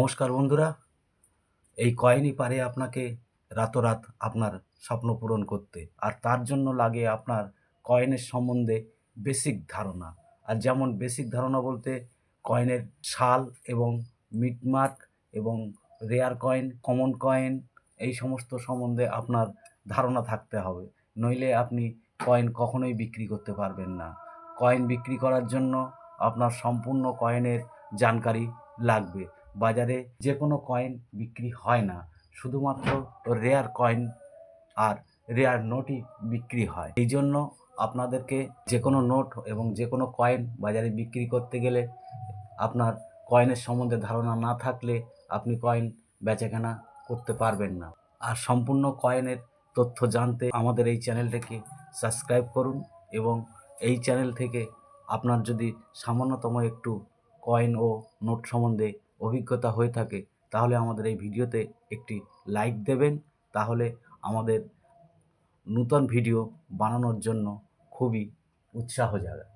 নমস্কার বন্ধুরা, এই কয়েনই পারে আপনাকে রাতোরাত আপনার স্বপ্ন পূরণ করতে। আর তার জন্য লাগে আপনার কয়েনের সম্বন্ধে বেসিক ধারণা। আর যেমন বেসিক ধারণা বলতে কয়েনের সাল এবং মিটমার্ক এবং রেয়ার কয়েন, কমন কয়েন এই সমস্ত সম্বন্ধে আপনার ধারণা থাকতে হবে। নইলে আপনি কয়েন কখনোই বিক্রি করতে পারবেন না। কয়েন বিক্রি করার জন্য আপনার সম্পূর্ণ কয়েনের জানকারি লাগবে। বাজারে যে কোনো কয়েন বিক্রি হয় না, শুধুমাত্র রেয়ার কয়েন আর রেয়ার নোটই বিক্রি হয়। এই জন্য আপনাদেরকে যে কোনো নোট এবং যে কোনো কয়েন বাজারে বিক্রি করতে গেলে আপনার কয়েনের সম্বন্ধে ধারণা না থাকলে আপনি কয়েন বেচাকেনা করতে পারবেন না। আর সম্পূর্ণ কয়েনের তথ্য জানতে আমাদের এই চ্যানেলটাকে সাবস্ক্রাইব করুন এবং এই চ্যানেল থেকে আপনার যদি সামান্যতম একটু কয়েন ও নোট সম্বন্ধে অভিজ্ঞতা হয়ে থাকে তাহলে আমাদের এই ভিডিওতে একটি লাইক দেবেন। তাহলে আমাদের নূতন ভিডিও বানানোর জন্য খুবই উৎসাহ জাগায়।